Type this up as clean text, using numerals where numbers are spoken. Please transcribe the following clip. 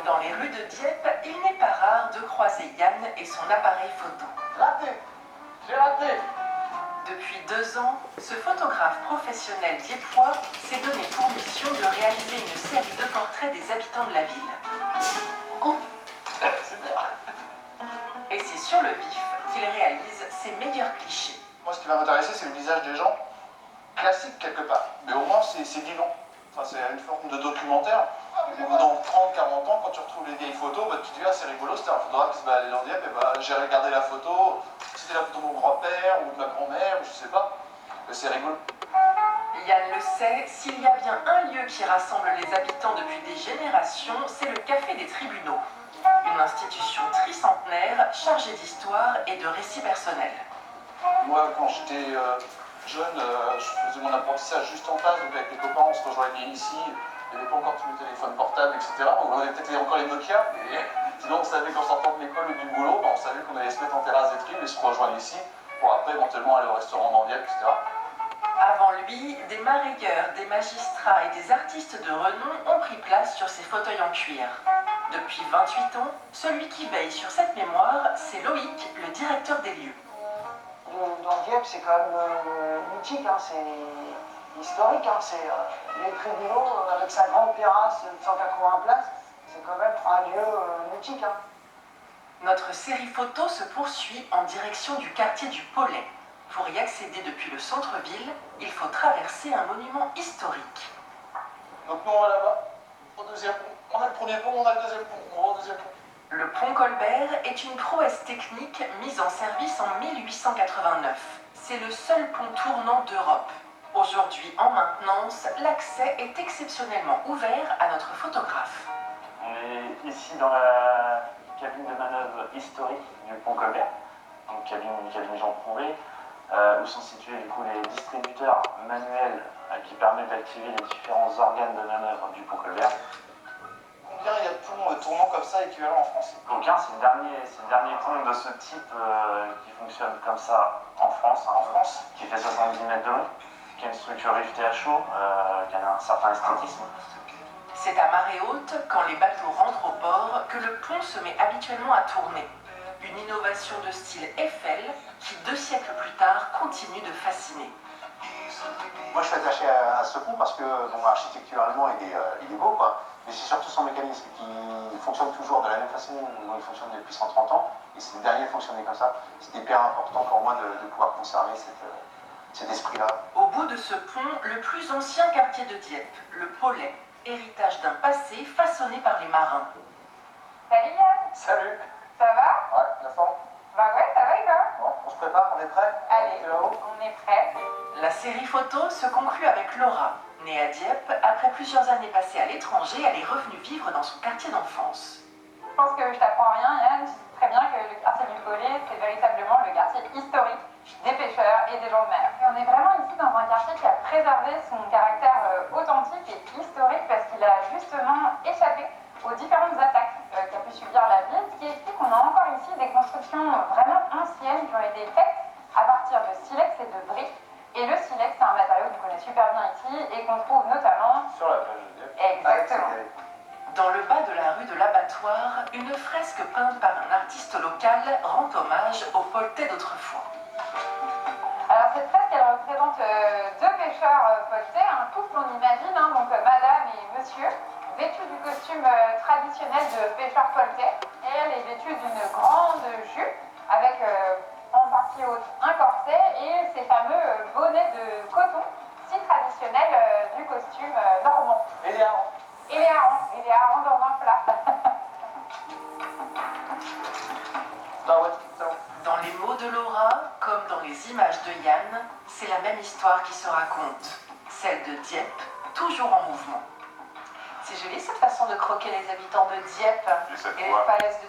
Dans les rues de Dieppe, il n'est pas rare de croiser Yann et son appareil photo. Raté! J'ai raté! Depuis 2 ans, ce photographe professionnel dieppois s'est donné pour mission de réaliser une série de portraits des habitants de la ville. Oh. C'est bien. Et c'est sur le vif qu'il réalise ses meilleurs clichés. Moi, ce qui va m'intéresser, c'est le visage des gens, classique quelque part. Mais au moins, c'est vivant. Enfin, c'est une forme de documentaire. Dans 30-40 ans, quand tu retrouves les vieilles photos, bah, tu te dis, ah, c'est rigolo, c'était un photographe qui se baladait dans Dieppe, et bah, j'ai regardé la photo, c'était la photo de mon grand-père ou de ma grand-mère, ou je sais pas. Mais c'est rigolo. Yann le sait, s'il y a bien un lieu qui rassemble les habitants depuis des générations, c'est le Café des Tribunaux. Une institution tricentenaire chargée d'histoire et de récits personnels. Moi, quand j'étais jeune, je faisais mon apprentissage juste en face, donc avec les copains, on se rejoignait ici. Il n'y avait pas encore tous les téléphones portables, etc. On avait peut-être encore les Nokia, et sinon on savait qu'en sortant de l'école ou du boulot, on savait qu'on allait se mettre en terrasse des tribus et se rejoindre ici, pour après éventuellement aller au restaurant dans Dieppe, etc. Avant lui, des marailleurs, des magistrats et des artistes de renom ont pris place sur ces fauteuils en cuir. Depuis 28 ans, celui qui veille sur cette mémoire, c'est Loïc, le directeur des lieux. Dans Dieppe, c'est quand même mythique, hein, c'est historique. Hein, c'est les tribunaux avec sa grande terrasse de 180 places, c'est quand même un lieu mythique. Hein. Notre série photo se poursuit en direction du quartier du Pollet. Pour y accéder depuis le centre-ville, il faut traverser un monument historique. Donc nous on va là-bas, au deuxième pont. On a le premier pont, on a le deuxième pont, on va au deuxième pont. Le pont Colbert est une prouesse technique mise en service en 1889. C'est le seul pont tournant d'Europe. Aujourd'hui en maintenance, l'accès est exceptionnellement ouvert à notre photographe. On est ici dans la cabine de manœuvre historique du pont Colbert, donc cabine Jean Prouvé, où sont situés du coup les distributeurs manuels qui permettent d'activer les différents organes de manœuvre du pont Colbert. Combien il y a de ponts tournants comme ça équivalents en France? Aucun, c'est le dernier pont de ce type qui fonctionne comme ça en France, qui fait 70 mètres de long, qui a une structure rivetée à chaud, qui a un certain esthétisme. C'est à marée haute, quand les bateaux rentrent au port, que le pont se met habituellement à tourner. Une innovation de style Eiffel qui, 2 siècles plus tard, continue de fasciner. Moi, je suis attaché à ce pont parce que, bon, architecturalement, il est beau, quoi. Mais c'est surtout son mécanisme qui fonctionne toujours de la même façon dont il fonctionne depuis 130 ans. Et c'est le dernier fonctionner comme ça. C'était hyper important pour moi de pouvoir conserver cet esprit-là. Au bout de ce pont, le plus ancien quartier de Dieppe, le Pollet, héritage d'un passé façonné par les marins. Salut Yann, Salut! ça va? Ouais, la forme? Bah ouais, ça va et toi? Bon, on se prépare, on est prêt? Allez, C'est là-haut? on est prêts. La série photo se conclut avec Laura. Née à Dieppe, après plusieurs années passées à l'étranger, elle est revenue vivre dans son quartier d'enfance. Je pense que je t'apprends rien Yann, je sais très bien que le quartier du Pollet, c'est véritablement le quartier historique des pêcheurs et des gens de mer. Et on est vraiment ici dans un quartier qui a préservé son caractère authentique et historique parce qu'il a justement échappé aux différentes attaques qu'a pu subir la ville, ce qui explique qu'on a encore ici des constructions vraiment anciennes qui ont été faites à partir de silex et de briques. Et le silex, c'est un matériau qu'on connaît super bien ici et qu'on trouve notamment Sur la plage de Dieppe. Exactement. Dans le bas de la rue de l'Abattoir, une fresque peinte par un artiste local rend hommage au Poltais d'autrefois. Alors cette fresque, elle représente 2 pêcheurs poltais, un couple on imagine, hein, donc madame et monsieur, vêtus du costume traditionnel de pêcheur poltais. Et elle est vêtue d'une grande jupe avec en partie haute un corset et ces fameux bonnets de coton si traditionnels du costume normand. Et les harengs? Et les harengs dans un plat. Bah ouais, c'est bon. Dans les mots de Laura, comme dans les images de Yann, c'est la même histoire qui se raconte. Celle de Dieppe, toujours en mouvement. C'est joli cette façon de croquer les habitants de Dieppe Et cette et les voix. falaises de